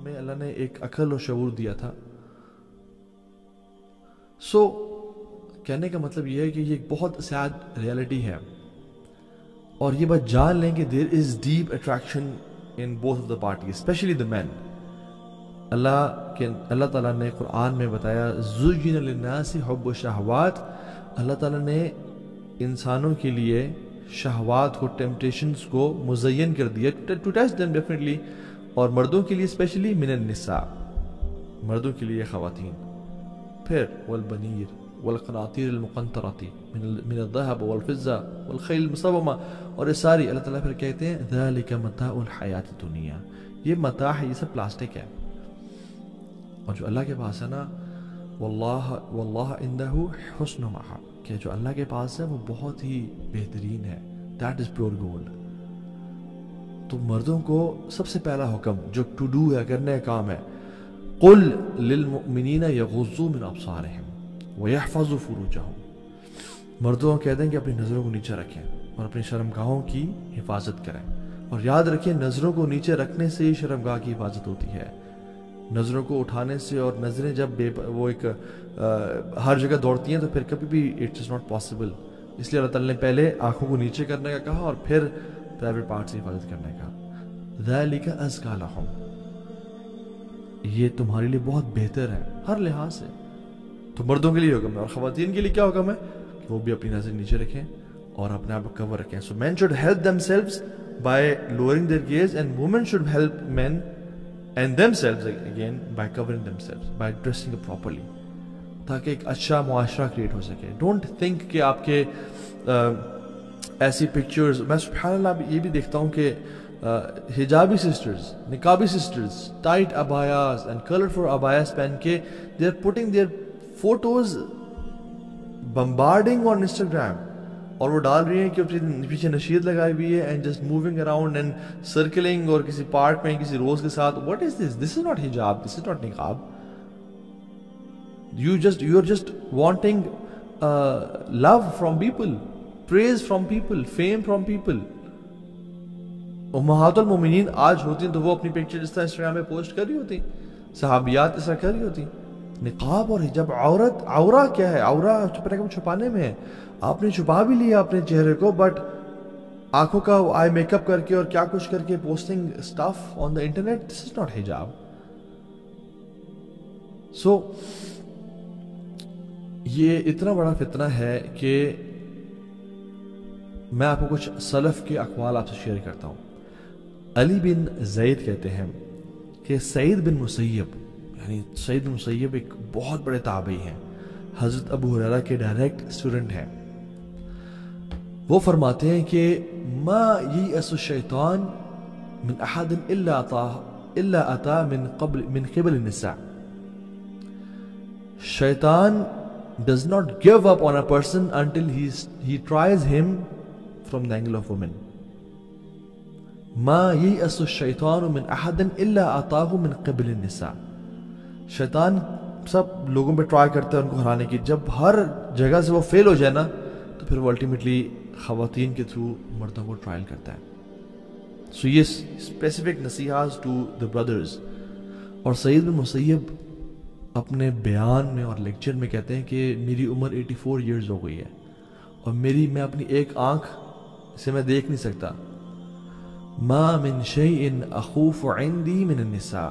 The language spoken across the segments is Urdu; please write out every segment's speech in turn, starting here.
ہمیں اللہ نے ایک عقل اور شعور دیا تھا. سو کہنے کا مطلب یہ ہے کہ یہ ایک بہت سیڈ ریالٹی ہے, اور یہ بات جان لیں کہ there is deep attraction in both of the party, especially the man. اللہ تعالیٰ نے قرآن میں بتایا زُجِّنَ لِلنَّاسِ حُبُّ الشَّهَوَاتِ, اللہ تعالیٰ نے انسانوں کے لیے شہوات کو, ٹیمپٹیشنز کو مزین کر دیا, ٹو ٹیسٹ دیم ڈیفینیٹلی, اور مردوں کے لیے اسپیشلی من النساء, مردوں کے لیے خواتین. پھر والبنیر والقناطیر المقنطرۃ من الذهب والفضة والخیل المسومہ, اور یہ ساری اللہ تعالیٰ پھر کہتے ہیں ذلک متاع الحیات الدنیا, یہ متاع ہے, یہ سب پلاسٹک ہے. اور جو اللہ کے پاس ہے نا, واللہ عندہ حسن مآب, کہ جو اللہ کے پاس ہے وہ بہت ہی بہترین ہے, دیٹ از پیور گولڈ. تو مردوں کو سب سے پہلا حکم جو ٹو ڈو ہے, کرنے کا کام ہے, قل للمؤمنین یغضوا من ابصارہم ویحفظوا فروجہم, مردوں کو کہہ دیں کہ اپنی نظروں کو نیچے رکھیں اور اپنی شرمگاہوں کی حفاظت کریں. اور یاد رکھیں نظروں کو نیچے رکھنے سے ہی شرمگاہ کی حفاظت ہوتی ہے. نظروں کو اٹھانے سے, اور نظریں جب وہ ایک ہر جگہ دوڑتی ہیں تو پھر کبھی بھی اٹ از ناٹ پاسبل. اس لیے اللہ تعالیٰ نے پہلے آنکھوں کو نیچے کرنے کا کہا اور پھر پرائیویٹ پارٹ سے حفاظت کرنے کا. ذَلِكَ أَزْكَىٰ لَهُمْ, یہ تمہارے لیے بہت بہتر ہے ہر لحاظ سے. تو مردوں کے لیے حکم ہے, اور خواتین کے لیے کیا حکم ہے کہ وہ بھی اپنی نظر نیچے رکھیں اور اپنے آپ کو کور رکھیں. So man should help themselves by lowering their gaze, and woman should help man and themselves again by covering themselves, by dressing up properly, تاکہ ایک اچھا معاشرہ کریٹ ہو سکے. ڈونٹ تھنک کہ آپ کے ایسی پکچرز, میں سبحان اللہ یہ بھی دیکھتا ہوں کہ حجابی سسٹرز, نقابی سسٹرز, ٹائٹ ابایاز اینڈ کلرفل ابایاز پہن کے they are putting their photos bombarding on Instagram, اور وہ ڈال رہی ہیں کہ پیچھے نشید لگائی ہوئی ہے, and just moving around and سرکلنگ, اور کسی پارک میں کسی روز کے ساتھ. What is this? This is not حجاب, دس از ناٹ نقاب. You are just wanting love from people, praise from people, fame from people. امہات المومنین آج ہوتی ہیں تو وہ اپنی پکچر اس طرح انسٹاگرام میں پوسٹ کر رہی ہوتی, صحابیات اس طرح کر رہی ہوتی. نقاب اور حجاب, عورہ کیا ہے؟ عورہ چھپانے میں ہے. آپ نے چھپا بھی لیا اپنے چہرے کو, بٹ آنکھوں کا آئی میک اپ کر کے اور کیا کچھ کر کے posting stuff on the internet, this is not حجاب. سو یہ اتنا بڑا فتنہ ہے کہ میں آپ کو کچھ سلف کے اقوال آپ سے شیئر کرتا ہوں. علی بن زید کہتے ہیں کہ سعید بن مسیب, یعنی سعید بن مسیب ایک بہت بڑے تابعی ہیں, حضرت ابو ہریرہ کے ڈائریکٹ اسٹوڈنٹ ہیں. وہ فرماتے ہیں کہ ما یئس الشیطان من احد الا اتا من قبل النساء. شیطان does not give up on a person until he tries him from the angle of women. ما یئس الشیطان من احد الا اتاه من قبل النساء. شیطان سب لوگوں پہ ٹرائی کرتا ہے ان کو ہرانے کی, جب ہر جگہ سے وہ فیل ہو جائے نا تو پھر وہ الٹیمیٹلی خواتین کے تھرو مردوں کو ٹرائل کرتا ہے. سو یہ اسپیسیفک نصیحات ٹو دا بردرز. اور سعید بن مسیب اپنے بیان میں اور لیکچر میں کہتے ہیں کہ میری عمر 84 ایئرز ہو گئی ہے, اور میں اپنی ایک آنکھ سے میں دیکھ نہیں سکتا. ما من شیء اخوف عندی من النساء,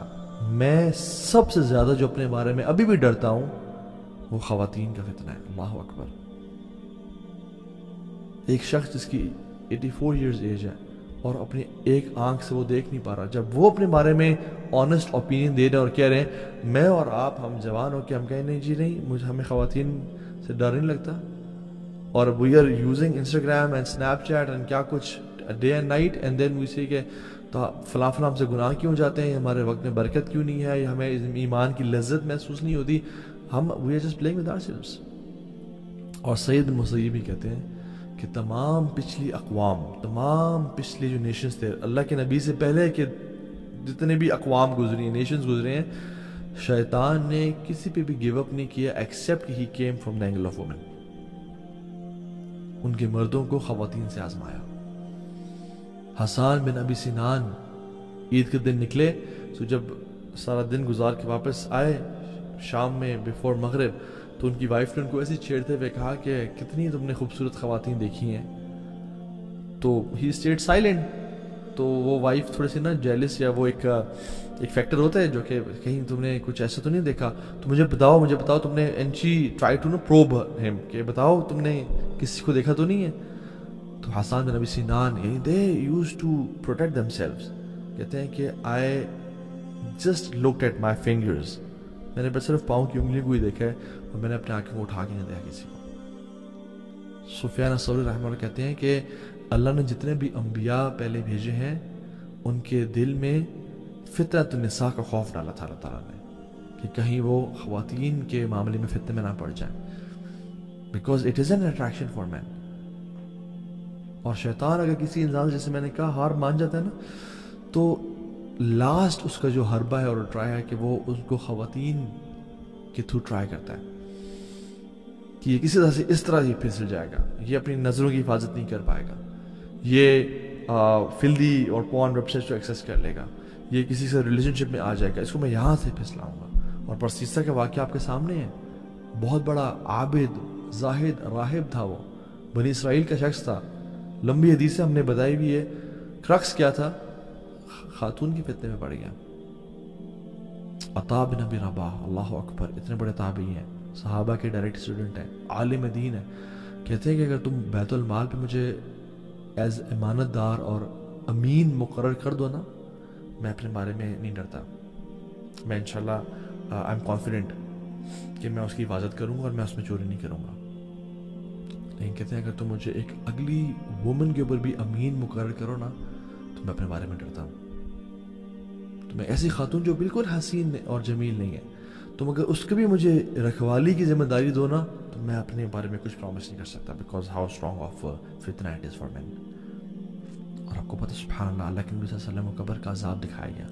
میں سب سے زیادہ جو اپنے بارے میں ابھی بھی ڈرتا ہوں وہ خواتین کا فتنہ ہے. اللہ اکبر. ایک شخص جس کی 84 ایئرز ایج ہے اور اپنی ایک آنکھ سے وہ دیکھ نہیں پا رہا, جب وہ اپنے بارے میں آنیسٹ اوپینین دے رہے ہیں اور کہہ رہے ہیں میں اور آپ ہم جوان ہو کے ہم کہیں نہیں جی نہیں, ہمیں خواتین سے ڈر نہیں لگتا, اور we are using Instagram and Snapchat and کیا کچھ day and night, and then we see کہ تو فلاں ہم سے گناہ کیوں جاتے ہیں, ہمارے وقت میں برکت کیوں نہیں ہے, ہمیں ایمان کی لذت محسوس نہیں ہوتی, ہم we are just playing with ourselves. اور سعید بن مسیب بھی کہتے ہیں کہ تمام پچھلی اقوام, تمام پچھلی جو نیشنز تھے اللہ کے نبی سے پہلے کے جتنے بھی اقوام گزری ہیں, نیشنز گزرے ہیں, شیطان نے کسی پہ بھی گیو اپ نہیں کیا except he came from the angle of woman. ان کے مردوں کو خواتین سے آزمایا. حسان بن ابی سنان عید کے دن نکلے, تو جب سارا دن گزار کے واپس آئے شام میں بیفور مغرب, تو ان کی وائف نے ان کو ایسے چھیڑتے ہوئے کہا کہ کتنی تم نے خوبصورت خواتین دیکھی ہیں. تو ہی اسٹیڈ سائلنٹ. تو وہ وائف تھوڑی سی نا جیلس, یا وہ ایک فیکٹر ہوتا ہے جو کہ کہیں تم نے کچھ ایسا تو نہیں دیکھا, تو مجھے بتاؤ تم نے, and she try to know probe ہم کہ بتاؤ تم نے کسی کو دیکھا تو نہیں ہے. تو حسان بن ابی سنان they used to protect themselves, کہتے ہیں کہ I just looked at my fingers, میں نے بس صرف پاؤں کی انگلی کو ہی دیکھا ہے اور میں نے اپنے آنکھوں کو اٹھا کے نہیں دیکھا کسی کو. سفیان الثوری رحمہ اللہ کہتے ہیں کہ اللہ نے جتنے بھی انبیاء پہلے بھیجے ہیں ان کے دل میں فطرت النساء کا خوف ڈالا تھا اللہ تعالیٰ نے, کہ کہیں وہ خواتین کے معاملے میں فتنے میں نہ پڑ جائیں, because it is an attraction for man. اور شیطان اگر کسی انسان, جیسے میں نے کہا, ہار مان جاتا ہے نا, تو لاسٹ اس کا جو حربہ ہے اور ٹرائی ہے کہ وہ اس کو خواتین کے تھرو ٹرائی کرتا ہے کہ یہ کسی طرح سے اس طرح ہی پھسل جائے گا, یہ اپنی نظروں کی حفاظت نہیں کر پائے گا, یہ فلدی اور پورن ویب سائٹس کو ایکسیس کر لے گا, یہ کسی سے ریلیشن شپ میں آ جائے گا, اس کو میں یہاں سے پھسلاؤں گا. اور پرسیسہ کا واقعہ آپ کے سامنے ہے, بہت بڑا عابد زاہد راہب تھا, وہ بنی اسرائیل کا شخص تھا, لمبی حدیثیں ہم نے بتائی بھی ہے. کرکس کیا تھا, خاتون کے فتنے میں پڑ گیا. عطا بن ابی رباح, اللہ اکبر, اتنے بڑے تابعی ہیں, صحابہ کے ڈائریکٹ اسٹوڈنٹ ہیں, عالم دین ہے. کہتے ہیں کہ اگر تم بیت المال پہ مجھے ایز امانت دار اور امین مقرر کر دو نا, میں اپنے بارے میں نہیں ڈرتا, میں انشاءاللہ آئی ایم کانفیڈنٹ کہ میں اس کی حفاظت کروں گا اور میں اس میں چوری نہیں کروں گا. لیکن کہتے ہیں اگر تم مجھے ایک اگلی وومن کے اوپر بھی امین مقرر کرو نا, تو میں اپنے بارے میں ڈرتا ہوں. تو میں ایسی خاتون جو بالکل حسین اور جمیل نہیں ہے, تم اگر اس کی بھی مجھے رکھوالی کی ذمہ داری دو نا, تو میں اپنے بارے میں کچھ پرومس نہیں کر سکتا, بیکاز ہاؤ اسٹرانگ آف فتنہ اٹ از فار مین. اور آپ کو پتہ سبحان اللہ, اللہ کے نبی صلی اللہ علیہ وسلم کو قبر کا عذاب دکھایا گیا,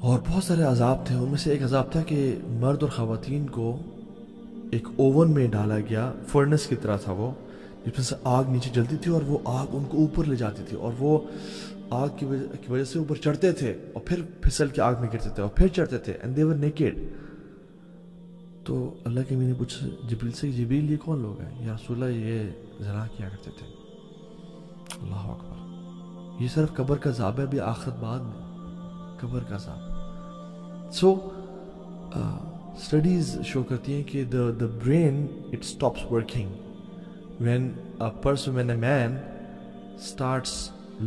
اور بہت سارے عذاب تھے. ان میں سے ایک عذاب تھا کہ مرد اور خواتین کو ایک اوون میں ڈالا گیا, فرنس کی طرح تھا وہ, جس میں سے آگ نیچے جلتی تھی اور وہ آگ ان کو اوپر لے جاتی تھی, اور وہ آگ کی وجہ سے اوپر چڑھتے تھے اور پھر پھسل کے آگ میں گرتے تھے اور پھر چڑھتے تھے, اینڈ دے ور نیکڈ. تو اللہ کے نبی نے پوچھا جبریل سے, جبریل یہ کون لوگ ہیں؟ یا رسول اللہ یہ زنا کیا کرتے تھے. اللہ اکبر, یہ صرف قبر کا عذاب ہے, ابھی آخرت بعد میں قبر کا عذاب. سو اسٹڈیز شو کرتی ہیں کہ the brain it stops working when a man starts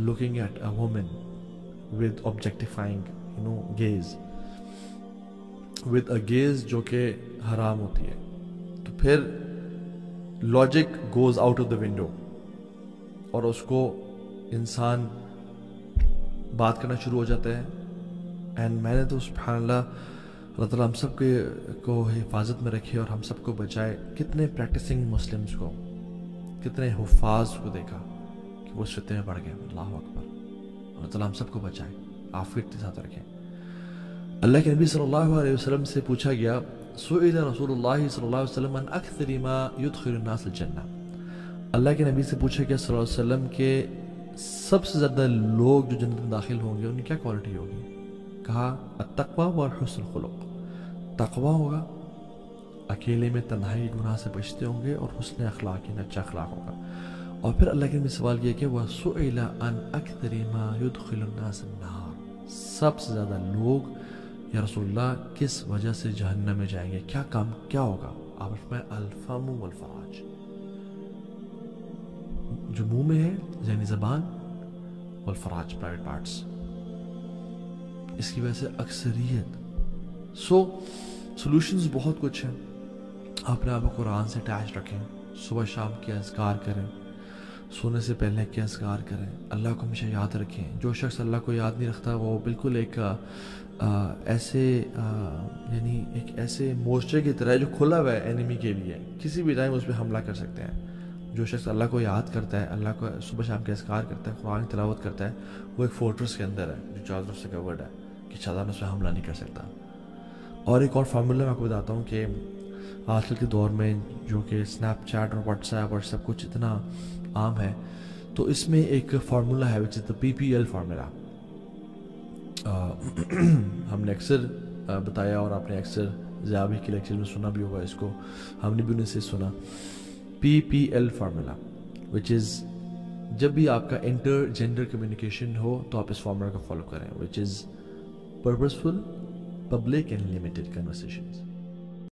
looking at a woman with objectifying gaze, with a gaze جو کہ حرام ہوتی ہے, تو پھر logic goes out of the window اور اس کو انسان بات کرنا شروع ہو جاتا ہے. اینڈ میں نے تو سبحان اللہ تعالیٰ ہم سب کو حفاظت میں رکھے اور ہم سب کو بچائے. کتنے پریکٹسنگ مسلمز کو, کتنے حفاظ کو دیکھا کہ وہ فتنے میں پڑ گئے. اللہ اکبر, اللہ تعالیٰ ہم سب کو بچائے, عافیت کے ساتھ رکھیں. اللہ کے نبی صلی اللہ علیہ وسلم سے پوچھا گیا, سئل رسول اللہ صلی اللہ علیہ وسلم عن اکثر ما يدخل الناس الجنہ, اللہ کے نبی سے پوچھا گیا صلی اللہ علیہ وسلم کہ سب سے زیادہ لوگ جو جنت میں داخل ہوں گے ان کی کیا کوالٹی ہوگی؟ کہا التقوی والحسن الخلق, تقوی ہوگا, اکیلے میں تنہائی گناہ سے بچتے ہوں گے, اور حسن اخلاق یعنی اچھا اخلاق ہوگا. اور پھر اللہ کے نبی سوال کیا کہ وَسُئِلَ عَنْ أَكْثَرِ مَا يُدْخِلُ النَّاسَ النَّارِ, سب سے زیادہ لوگ یا رسول اللہ کس وجہ سے جہنم میں جائیں گے, کیا کام کیا ہوگا؟ آپ فرمائے الفم والفراج, جو منہ میں ہے یعنی زبان, والفراج پرائیویٹ پارٹس, اس کی وجہ سے اکثریت. سو سولوشنز بہت کچھ ہیں. آپ نے آپ کو قرآن سے اٹیچ رکھیں, صبح شام کے اذکار کریں, سونے سے پہلے کے اذکار کریں, اللہ کو ہمیشہ یاد رکھیں. جو شخص اللہ کو یاد نہیں رکھتا وہ بالکل ایک ایسے مورچے کی طرح جو کھلا ہوا ہے اینیمی کے لیے, کسی بھی ٹائم اس پہ حملہ کر سکتے ہیں. جو شخص اللہ کو یاد کرتا ہے, اللہ کو صبح شام کے اذکار کرتا ہے, قرآن کی تلاوت کرتا ہے, وہ ایک فورٹریس کے اندر ہے جو چاروں طرف سے کورڈ ہے کہ شیطان اس پہ حملہ نہیں کر سکتا. اور ایک اور فارمولا میں آپ کو بتاتا ہوں کہ آج کل کے دور میں جو کہ اسنیپ چیٹ اور واٹس ایپ اور سب کچھ اتنا عام ہے, تو اس میں ایک فارمولا ہے which is the PPL formula. ہم نے اکثر بتایا اور آپ نے اکثر ضیابی کے لیکچر میں سنا بھی ہوگا اس کو, ہم نے بھی انہیں سے سنا, PPL فارمولا, وچ از جب بھی آپ کا انٹر جینڈر کمیونیکیشن ہو تو آپ اس فارمولا کو فالو کریں, which is purposeful, public and limited conversations.